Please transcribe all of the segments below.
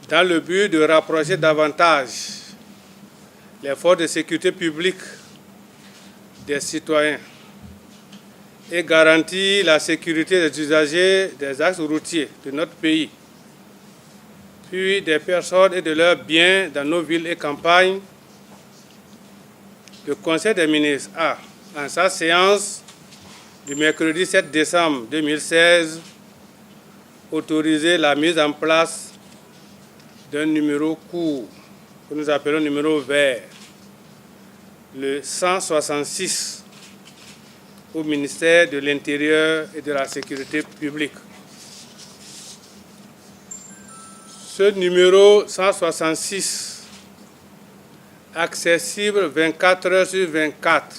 dans le but de rapprocher davantage les forces de sécurité publique des citoyens et garantir la sécurité des usagers des axes routiers de notre pays, puis des personnes et de leurs biens dans nos villes et campagnes, le Conseil des ministres a, en sa séance du mercredi 7 décembre 2016, autorisé la mise en place d'un numéro court, que nous appelons numéro vert, le 166, au ministère de l'Intérieur et de la Sécurité publique. Ce numéro 166, accessible 24 heures sur 24,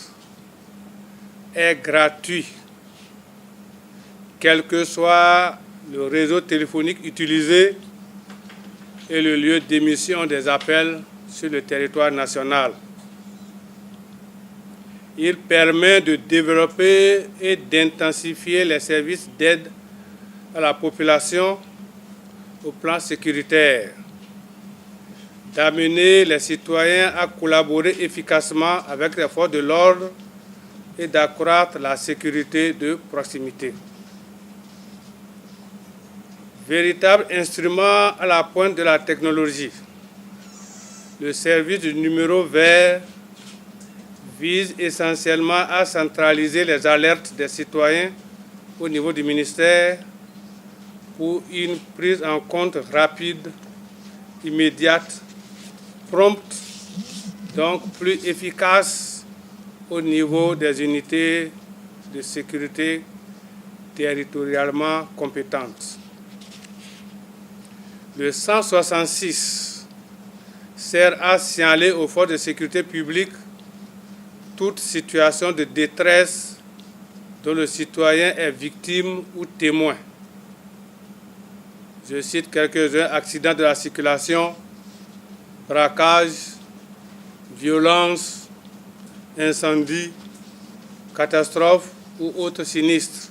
est gratuit, quel que soit le réseau téléphonique utilisé et le lieu d'émission des appels sur le territoire national. Il permet de développer et d'intensifier les services d'aide à la population au plan sécuritaire, d'amener les citoyens à collaborer efficacement avec les forces de l'ordre et d'accroître la sécurité de proximité. Véritable instrument à la pointe de la technologie, le service du numéro vert vise essentiellement à centraliser les alertes des citoyens au niveau du ministère pour une prise en compte rapide, immédiate, prompte, donc plus efficace au niveau des unités de sécurité territorialement compétentes. Le 166 sert à signaler aux forces de sécurité publique toute situation de détresse dont le citoyen est victime ou témoin. Je cite quelques-uns: accidents de la circulation, braquage, violence, incendie, catastrophe ou autres sinistres.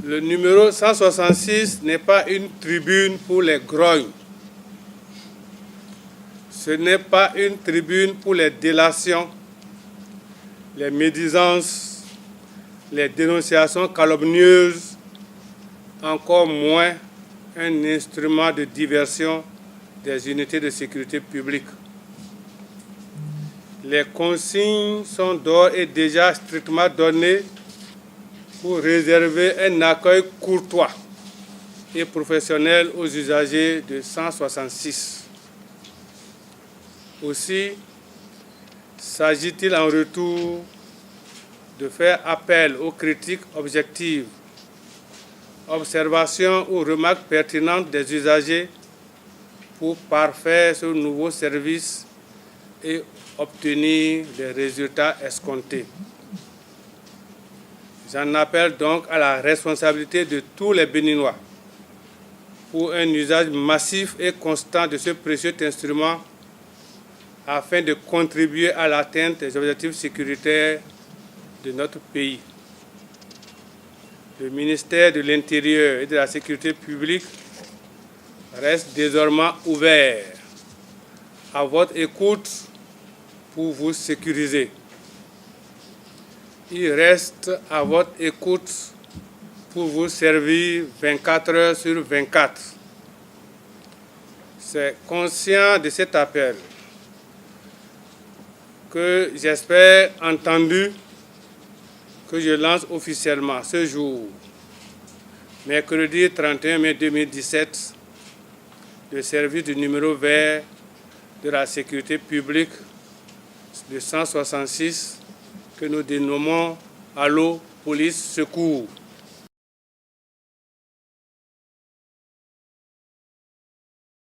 Le numéro 166 n'est pas une tribune pour les grognes. Ce n'est pas une tribune pour les délations, les médisances, les dénonciations calomnieuses, encore moins un instrument de diversion des unités de sécurité publique. Les consignes sont d'ores et déjà strictement données pour réserver un accueil courtois et professionnel aux usagers de 166. Aussi, s'agit-il en retour de faire appel aux critiques objectives, observations ou remarques pertinentes des usagers pour parfaire ce nouveau service et obtenir les résultats escomptés. J'en appelle donc à la responsabilité de tous les Béninois pour un usage massif et constant de ce précieux instrument afin de contribuer à l'atteinte des objectifs sécuritaires de notre pays. Le ministère de l'Intérieur et de la Sécurité publique reste désormais ouvert à votre écoute pour vous sécuriser. Il reste à votre écoute pour vous servir 24 heures sur 24. C'est conscient de cet appel que j'espère entendu que je lance officiellement ce jour, mercredi 31 mai 2017, le service du numéro vert de la sécurité publique de 166 que nous dénommons Allo Police Secours.